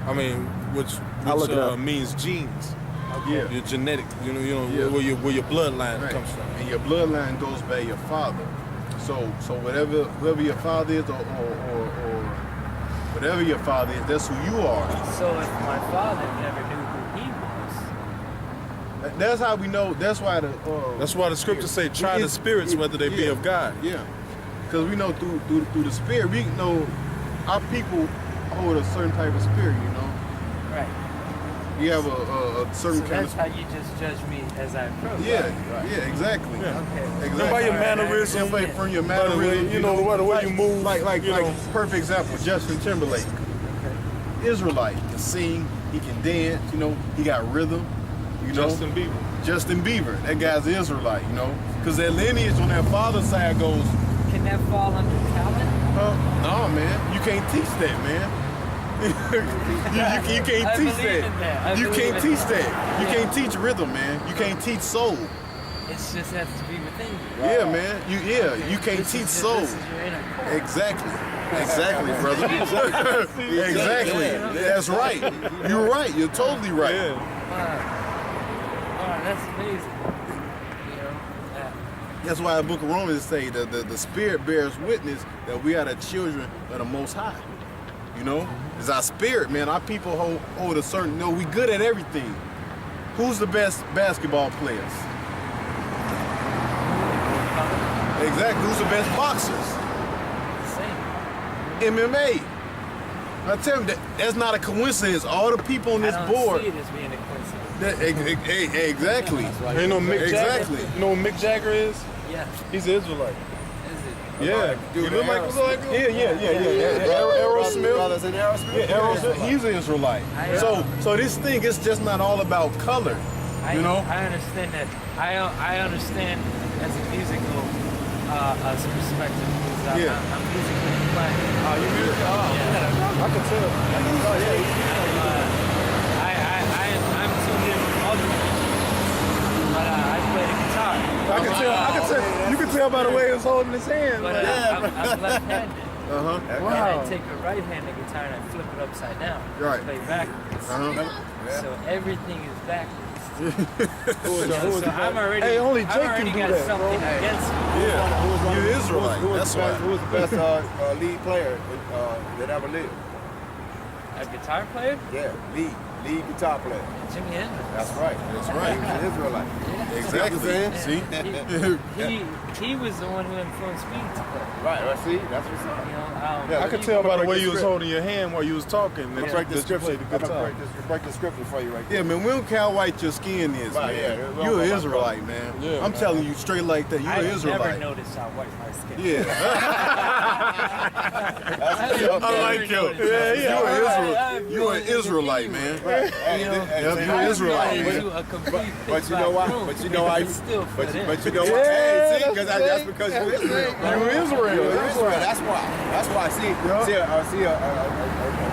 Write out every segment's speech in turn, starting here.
I mean, which means genes. Yeah. Your genetic, where your bloodline comes from. And your bloodline goes by your father. So whoever your father is or whatever your father is, that's who you are. So if my father never knew who he was, that's how we know. That's why the scriptures say, try the spirits whether they be of God. Yeah, because we know through the spirit, we know our people hold a certain type of spirit. Right. You have a certain kind of. That's how you just judge me as I approach. Yeah, right? Yeah, exactly. Yeah. Okay. Exactly. By your mannerisms, from your mannerisms, the way you move. Like perfect example, Justin Timberlake. Okay. Israelite, can sing, he can dance, he got rhythm. Justin Bieber. Justin Bieber, that guy's Israelite, because that lineage on that father's side goes. Can that fall under talent? No, man, you can't teach that, man. you can't teach that. You can't teach that. You can't teach rhythm, man. You can't teach soul. It just has to be within you. Yeah, man. You can't teach soul. Exactly, brother. Exactly. That's right. You're right. You're totally right. Wow, that's amazing. That's why the book of Romans say that the Spirit bears witness that we are the children of the Most High. It's our spirit, man. Our people hold a certain, we good at everything. Who's the best basketball players? Exactly. Who's the best boxers? MMA. I tell you, that's not a coincidence. All the people on this board. I don't see it as being a coincidence. Exactly. Right. You know Mick Jagger? You know what Mick Jagger is? Yeah. He's an Israelite. Yeah. You look like Yeah. Aerosmith. Aerosmith. Yeah, Aerosmith. He's an Israelite. So this thing is just not all about color. I understand that. I understand as a musical perspective. I'm musically inclined. Oh, you musical? Oh, yeah. I can tell. I'm tuned in from other music, but I play the guitar. I can tell. You can tell by the way he was holding his hand. But I'm left-handed. Wow. And I take a right-handed guitar and I flip it upside down. Right. Play backwards. So everything is backwards. So I'm already. Hey, only Jake got can do that, something against me. Yeah. You're Israelite. That's why. Who was the best lead player that ever lived? A guitar player? Yeah, lead guitar player. Jimi Hendrix. That's right. He was an Israelite. Exactly. See? He was the one who influenced me to play. Right. See, that's what's up. I could tell by the way you was holding your hand while you was talking. Break the scripture. Break the scripture for you right there. Yeah, man. We don't care how white your skin is, man. Yeah, You're an Israelite, man. Yeah, I'm telling you straight like that. You're an Israelite. I never noticed how white my skin is. Yeah. I like you. Yeah. You're an Israelite, man. Right. You're an Israelite, man. But you know why? But you know why? But you know why? Yeah, Hey, see, that's because you're Israel. You're Israel. That's why. See, a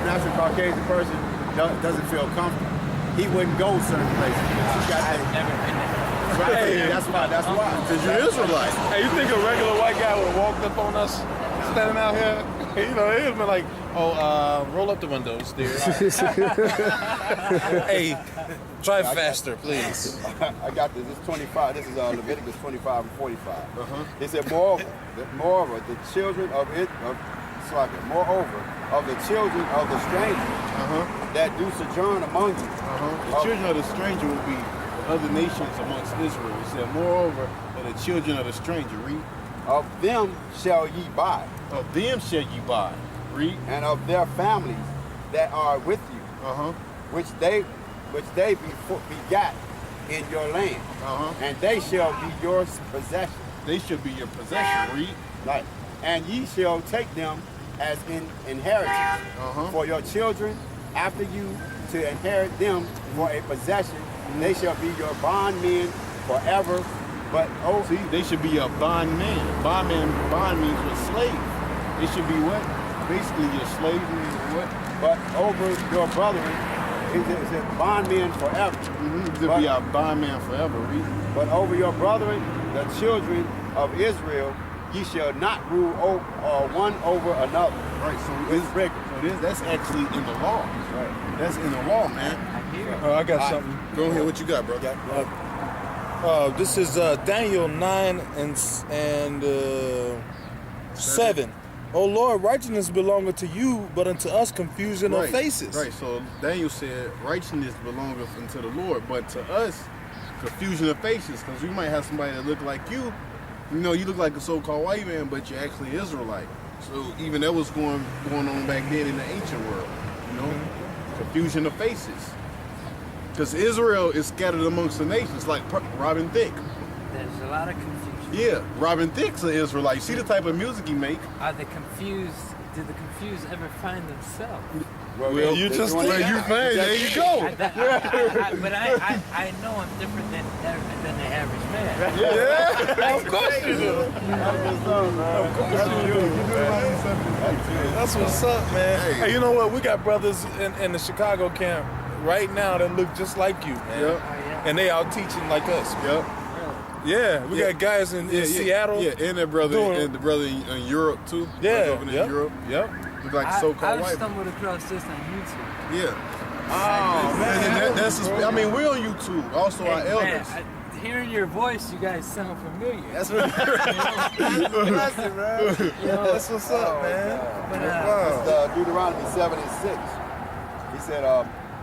natural Caucasian person doesn't feel comfortable. He wouldn't go certain places. I've never been there. Right. That's why. Because you're Israelite. Hey, you think a regular white guy would have walked up on us standing out here? It would have been like, roll up the windows, dear. Hey, drive faster, please. I got this. This is 25. This is Leviticus 25 and 45. It said, moreover, the children of the children of the stranger that do sojourn among you. The children of the stranger will be other nations amongst Israel. It said, moreover, the children of the stranger, read. Of them shall ye buy. Of them shall ye buy. Read. And of their families that are with you, which they begat in your land, and they shall be your possession. They shall be your possession. Read. Right. And ye shall take them as in inheritance for your children after you to inherit them for a possession. They shall be your bondmen forever. But see, they should be a bondman. Bond means what? Slave. They should be what? Basically your slave means what? But over your brethren, it said bondmen forever. To be a bondman forever. Read. But over your brethren, the children of Israel, ye shall not rule one over another. Right. So it's bigger. So That's actually in the law. Right. That's in the law, man. Oh, I got something. Go ahead. What you got, bro? This is Daniel 9 and 7. Oh Lord, righteousness belongeth to you, but unto us confusion of faces. Right. So Daniel said, righteousness belongeth unto the Lord, but to us, confusion of faces, because we might have somebody that look like you. You know, you look like a so-called white man, but you're actually Israelite. So even that was going on back then in the ancient world. You know, confusion of faces. Because Israel is scattered amongst the nations, like Robin Thicke. There's a lot of confusion. Yeah, Robin Thicke's an Israelite. You see the type of music he make. Are the confused? Do the confused ever find themselves? Well, you just you find. There you go. But I know I'm different than the average man. Yeah, of course you do. Of course you do. That's what's up, man. Hey, you know what? We got brothers in the Chicago camp right now that look just like you, man. Yep. And they out teaching like us. Yep. Yeah, we got guys in Seattle. Yeah, and the brother in Europe too. Yeah, over there in Europe. Yep. Look like so-called white. I stumbled across this on YouTube. Yeah. Oh man, that's. I mean, we're on YouTube. Also, our elders. Man, hearing your voice, you guys sound familiar. That's what. Impressive, man. That's what's up, man. It's Deuteronomy 7:6. He said,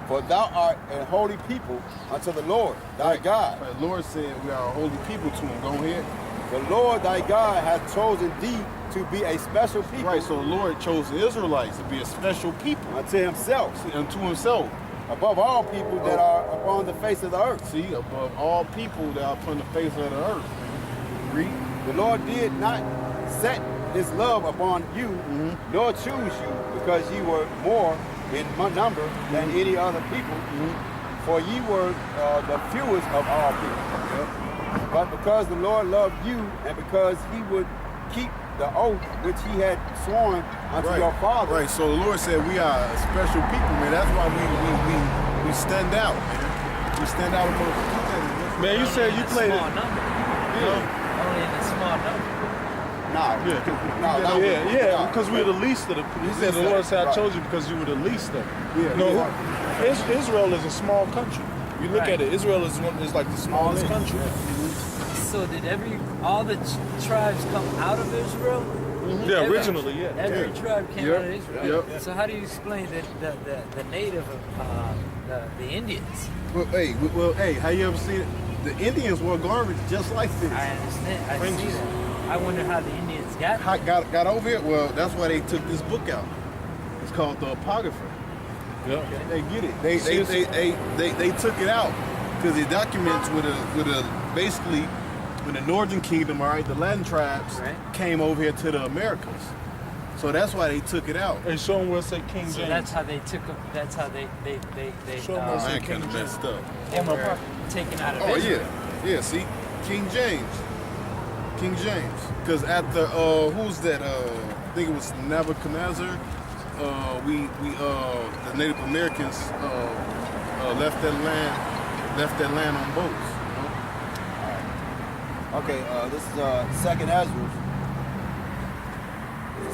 "For thou art a holy people unto the Lord thy God." The Lord said we are a holy people to Him. Go ahead. The Lord thy God hath chosen thee to be a special people. Right. So the Lord chose the Israelites to be a special people unto Himself. See, unto Himself. Above all people that are upon the face of the earth. See, above all people that are upon the face of the earth. Read. The Lord did not set His love upon you, nor choose you, because ye were more in number than any other people, for ye were the fewest of all people. But because the Lord loved you, and because He would keep the oath which He had sworn unto your father. Right. So the Lord said we are a special people, man. That's why we stand out, man. We stand out among the people. Man, you said you played small number. Yeah. Only in a small number. Yeah, because we're the least of the people. He said the Lord said, I chose you because you were the least of them. Israel is a small country. You look at it, Israel is like the smallest country. So did all the tribes come out of Israel? Yeah, originally, yeah. Every tribe came out of Israel. Yep. So how do you explain the native of the Indians? Well, hey, how you ever seen it? The Indians wore garments just like this. I understand. I see that. I wonder how the Indians got over it. Well, that's why they took this book out. It's called the Apocrypha. Yeah. Okay. They get it. They took it out because it documents with a basically when the Northern Kingdom, all right, the Latin tribes came over here to the Americas. So that's why they took it out. And show them where it said King James. So that's how they took them. That's how they show them where it said kind of messed up. They were taken out of Oh Israel. yeah. See, King James. Because after who's that? I think it was Nebuchadnezzar. The Native Americans left that land on boats. Okay, this is Second Ezra.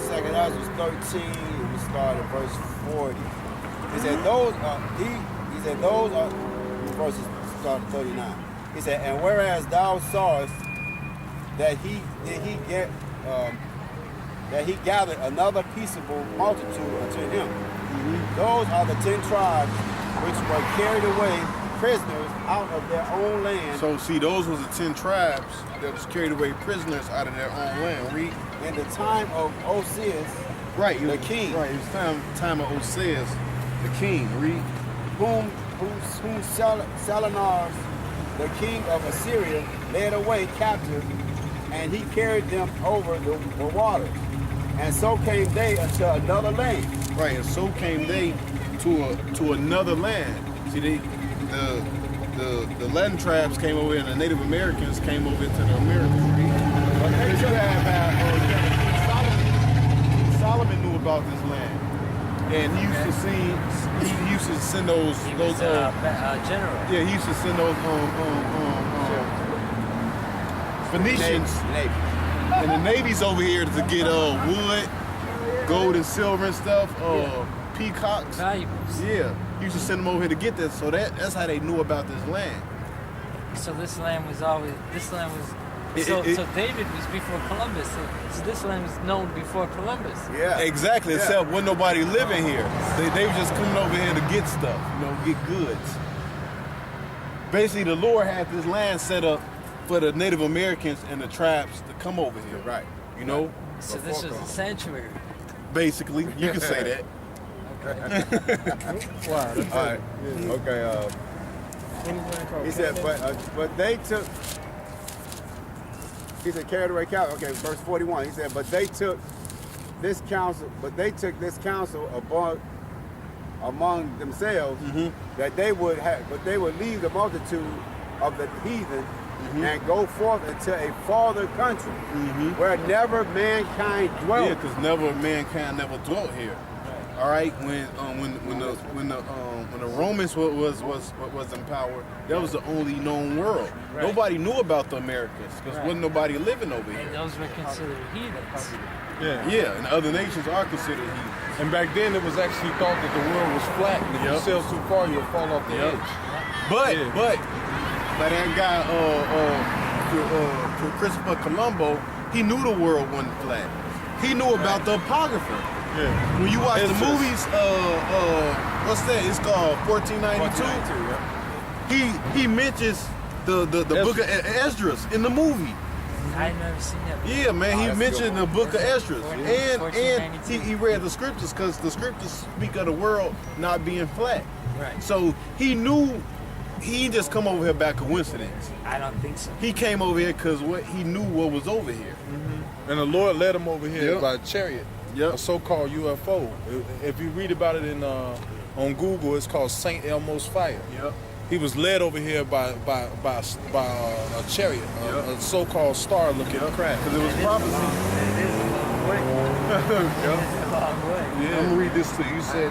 Second Ezra 13. We start at verse 40. He said those are verses start at 39. He said, and whereas thou sawest that he gathered another peaceable multitude unto him. Those are the 10 tribes which were carried away prisoners out of their own land. So see, those was the 10 tribes that was carried away prisoners out of their own land. Read. In the time of Osias, the king. Right, it was time of Osias, the king. Read. Whom Salonars, the king of Assyria, led away captive, and he carried them over the waters. And so came they unto another land. Right, and so came they to another land. See, the Latin tribes came over and the Native Americans came over to the Americas. Because you have Solomon knew about this land. And he used to send those general. Yeah, he used to send those Phoenicians. Navy. And the Navy's over here to get wood gold and silver and stuff, peacocks. Valuables. Yeah, he used to send them over here to get this. So that's how they knew about this land. So this land was so David was before Columbus. So this land was known before Columbus. Yeah. Exactly, except wasn't nobody living here. They were just coming over here to get stuff, get goods. Basically, the Lord had this land set up for the Native Americans and the tribes to come over here. Right. So this was a sanctuary. Basically, you can say that. Wow. That's All right. Okay. He said, but they took. He said, carried away captive. Okay, verse 41. He said, but they took this counsel among themselves that they would leave the multitude of the heathen and go forth into a farther country where never mankind dwelt. Yeah, because mankind never dwelt here. All right, when the Romans was in power, that was the only known world. Right. Nobody knew about the Americas because wasn't nobody living over And here. those were considered heathens. Yeah. And other nations are considered heathens. And back then it was actually thought that the world was flat, and if you sail too far, you'll fall off the edge. But that guy Christopher Colombo, he knew the world wasn't flat. He knew about the Apocrypha. Yeah. When you watch the movies, what's that? It's called 1492. He mentions the book of Esdras in the movie. I never seen that. Yeah, man, he mentioned the book of Esdras, 1492. and he read the scriptures because the scriptures speak of the world not being flat. Right. So he knew. He didn't just come over here by coincidence. I don't think so. He came over here because he knew what was over here. And the Lord led him over here by chariot, a so-called UFO. If you read about it on Google, it's called St. Elmo's Fire. Yep. He was led over here by a chariot, a so-called star-looking craft. Because it was prophecy. It is a long way. It is a long way. Yeah. I'm gonna read this to you. You said,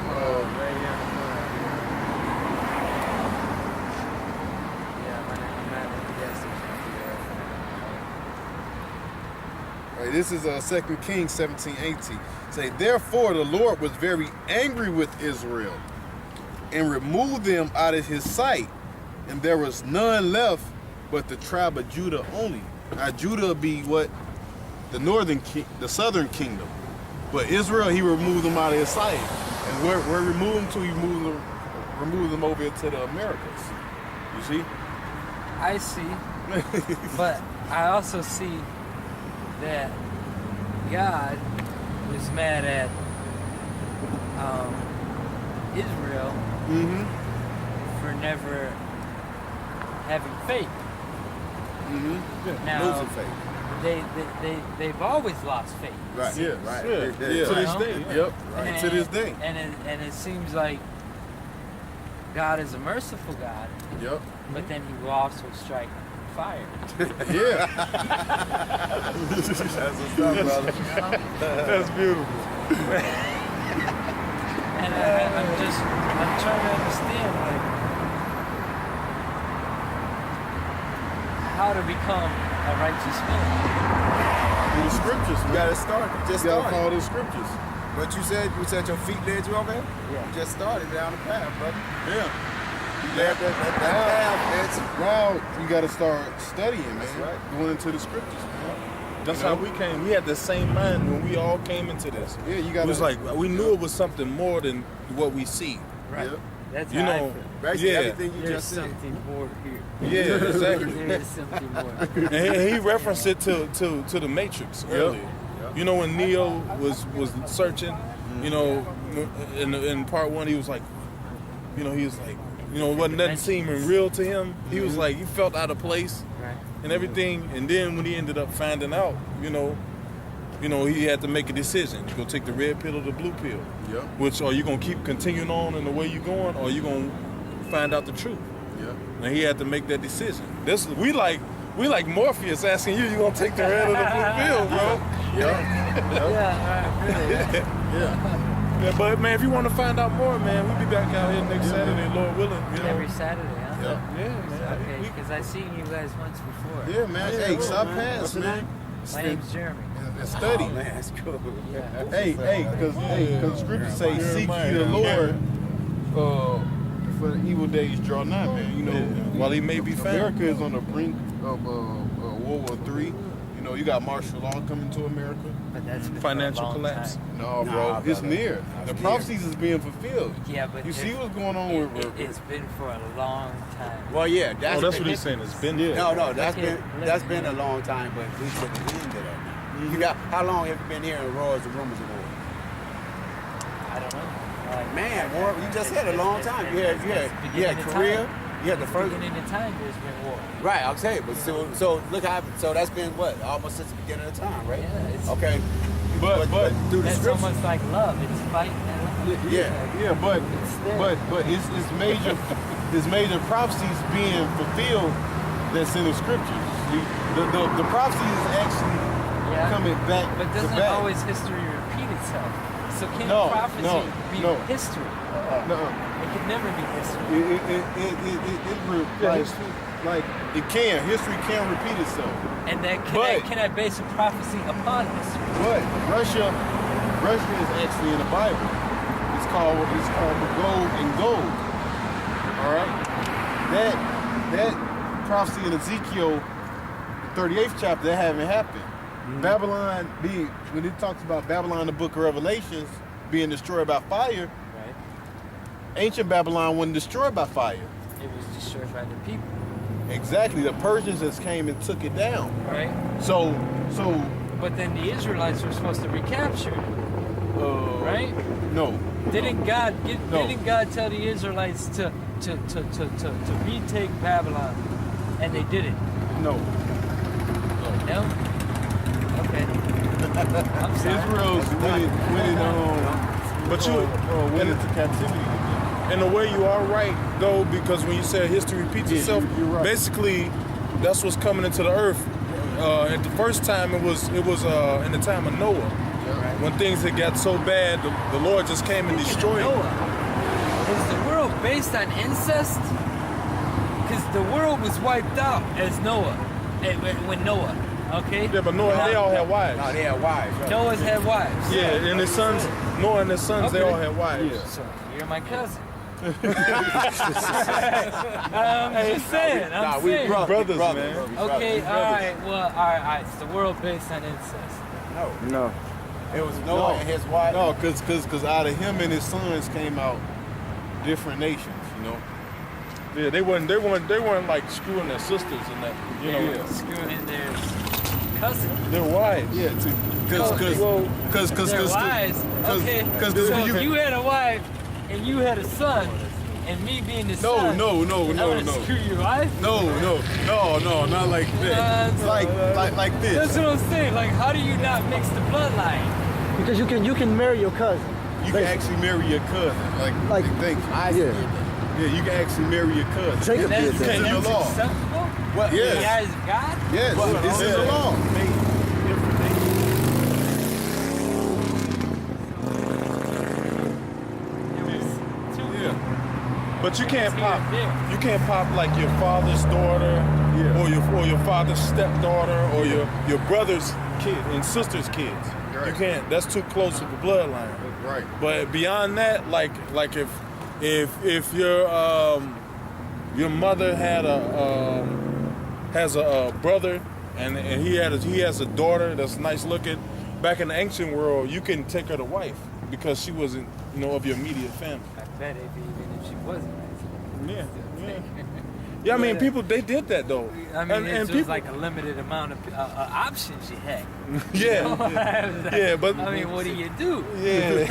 this is 2 Kings 17:18. Say, therefore the Lord was very angry with Israel and removed them out of his sight, and there was none left but the tribe of Judah only. Now Judah would be what? The southern kingdom. But Israel, he removed them out of his sight. And where removed them to? He removed them over to the Americas. You see? I see. But I also see that God was mad at Israel for never having faith. Now, Losing faith. they've always lost faith. Right. Yeah. Right. Yeah. To this day. Yep. And, To this day. And it seems like God is a merciful God, Yep. but then he will also strike fire. Yeah. That's what's up, brother. That's beautiful. And I'm trying to understand, like, how to become a righteous man. The scriptures, You gotta start. Just You gotta start. follow the scriptures. But you said your feet led you over here? Yeah. You just started down the path, brother. Yeah. You led that path. Now you gotta start studying, man. That's right. Going into the scriptures. That's how we came. We had the same mind when we all came into this. Yeah, you It gotta. was like we knew it was something more than what we see. Right. Yep. That's You how I know, feel. Basically, Yeah. everything you There's just said. something more here. Yeah, exactly. There is something more. And he referenced it to the Matrix earlier. You know, when Neo was searching, you know, in part one, he was like, wasn't nothing seeming real to him. He was like, he felt out of place Right. and everything. And then when he ended up finding out, he had to make a decision. You gonna take the red pill or the blue pill? Yep. Which are you gonna keep continuing on in the way you're going, or are you gonna find out the truth? Yep. And he had to make that decision. We like Morpheus asking you gonna take the red or the blue pill, bro. Yeah, right, really. Yeah, but man, if you want to find out more, man, we'll be back out here next Saturday, Lord willing. Every Saturday, huh? Yep. Yeah, man. Okay, because I've seen you guys once before. Yeah, man. Hey, stop past, man. My name's Jeremy. And study. Oh, man, that's cool. Yeah. Hey, because scriptures say, seek ye the Lord, for the evil days draw nigh, man. You know, While he may be found. America is on the brink of World War III. You know, you got martial law coming to America. But that's been Financial for a long collapse. time. No, bro, Nah, it's brother. near. The prophecies is being fulfilled. Yeah, but You see what's going on with it's been for a long time. Well, yeah, that's That's what he's saying. It's been there. No, that's Look at- been a long time, but we should the end of that now. You got how long have you been hearing roars and rumors of war? I don't know. Man, war, you just said a long time. You had beginning of Korea, time. you had the first. Beginning of time, there's been war. Right, I'm saying, but so look how so that's been what almost since the beginning of time, right? Yeah, it's, Okay, But through the that's scriptures, almost like love. It's fighting and love. yeah, but it's major prophecies being fulfilled that's in the scriptures. The prophecy is actually Yeah. coming back. But to doesn't back. always history repeat itself? So can No, prophecy be no. history? No, It can never be history. like it can. History can repeat itself. And then But- can I base a prophecy upon history? But Russia is actually in the Bible. It's called the gold and gold. All right. That prophecy in Ezekiel, the 38th chapter, that haven't happened. Babylon when it talks about Babylon, the book of Revelations being destroyed by fire, Right. ancient Babylon wasn't destroyed by fire. It was destroyed by the people. Exactly. The Persians just came and took it down. Right. So But then the Israelites were supposed to recapture it. Right? No. Didn't God No. didn't God tell the Israelites to retake Babylon? And they did it. No. No? Okay. I'm sorry. Israel's went into captivity. In a way, you are right, though, because when you say history repeats Yeah, itself, you're right. basically, that's what's coming into the earth. At the first time, it was in the time of Noah, when things had got so bad, the Lord just came and destroyed it. Noah. Is the world based on incest? Because the world was wiped out as Noah, when Noah, okay? Yeah, but Noah, they all had wives. no, they had wives. Right? Noah's had wives. Yeah, and his sons, Noah and his sons, they Okay. all had wives. Yeah. So you're my cousin. Just saying. I'm we saying. brothers, man. Okay, all right. Well, all right. It's the world based on incest. No, it was Noah and his wife. No, because out of him and his sons came out different nations, you know. Yeah, they weren't like screwing their sisters and that, you know. Yeah. Screwing in their cousin. Their wives. Yeah, because Their wives. Okay. So if you had a wife and you had a son, and me being the son, no, I'm gonna screw your wife. no, not like that. Like this. That's what I'm saying. Like, how do you not mix the bloodline? Because you can marry your cousin. You can actually marry your cousin. Like think. Yeah, you can actually marry your cousin. Jacob That's, did that. It's in the that's law. acceptable? Well, In Yes. the eyes of God? Yes, it's in the law. There was two. Yeah. But you can't It's pop. here and there. You can't pop like your father's daughter, Yeah. or your father's stepdaughter, or your brother's kid and sister's kids. Right. You can't. That's too close of a bloodline. Right. But beyond that, like if your mother had has a brother and he has a daughter that's nice looking, back in the ancient world, you can take her to wife because she wasn't of your immediate family. I bet even if she wasn't. Yeah. Yeah, I mean, people, they did that, though. I mean, it was people, like a limited amount of options you had. yeah, yeah, but I mean, what do you do? yeah, Do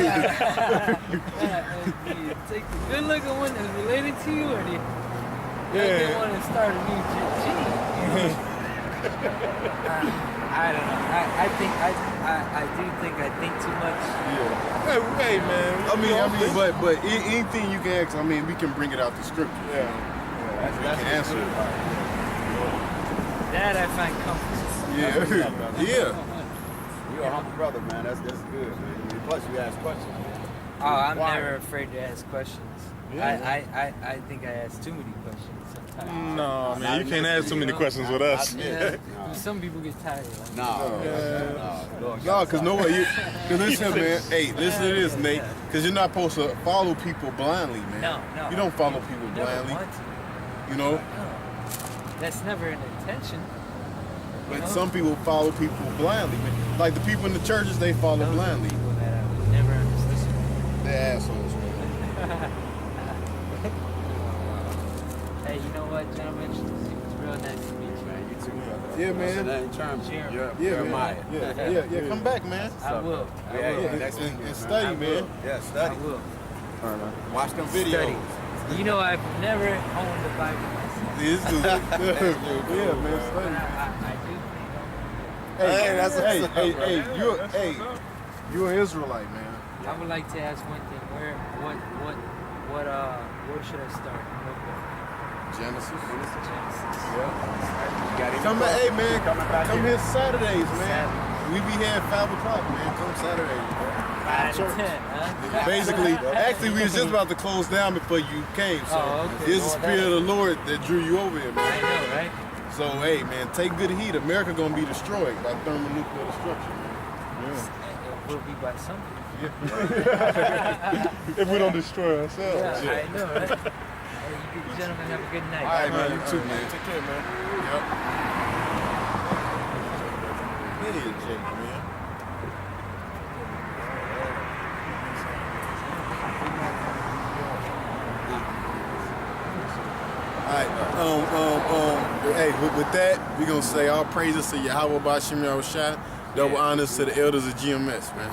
you take the good looking one that's related to you, or do you Yeah. want to start a new gene? I don't know. I do think I think too much. Yeah. hey, man. I mean, but anything you can ask, I mean, we can bring it out the scripture. Yeah. We can answer it. That I find comforting. Yeah. Yeah. You're a humble brother, man. That's good, man. Plus, you ask questions. Oh, I'm Why? never afraid to ask questions. Yeah. I think I ask too many questions sometimes. No, man, you can't ask too many questions with us. Yeah. Some people get tired. Like, No, cause no way. Cause listen, man. Hey, listen to this, Nate. Cause you're not supposed to follow people blindly, man. No. You don't follow people you never blindly. want to. You know. No. That's never an intention. But know? some people follow people blindly, man. Like the people in the churches, they follow Those are blindly. people that I would never understand. They're assholes, man. Hey, you know what, gentlemen? It was real nice to meet you. You too, brother. Yeah, man. Jeremy. Yeah. Come back, man. I will. And study, man. Yeah, I study. will. Watch them videos. Study. You know, I've never owned a Bible myself. This is yeah, man. But Study. I do. Hey, that's what's up, bro. you're an Israelite, man. I would like to ask one thing. Where should I start? What book? Genesis. Genesis. Yeah. Come back, hey man. Come here Saturdays, man. We be here at 5 o'clock, man. Come Saturdays, bro. 5 to 10, huh? Basically, actually, we was just about to close down before you came. So Oh, okay. it's the Spirit of the Lord that drew you over here, I man. know, right? So hey, man, take good heed. America gonna be destroyed by thermonuclear destruction, man. It will be by something. If we don't destroy ourselves. Yeah, I know, right? Hey, you good gentlemen, have a good night. All right, man. You too, man. Take care, man. Yep. Idiot, Jake, man. All right. Hey, with that, we're gonna say all praises to Yahawah Bashim Yahushua. Double honors to the elders of GMS, man.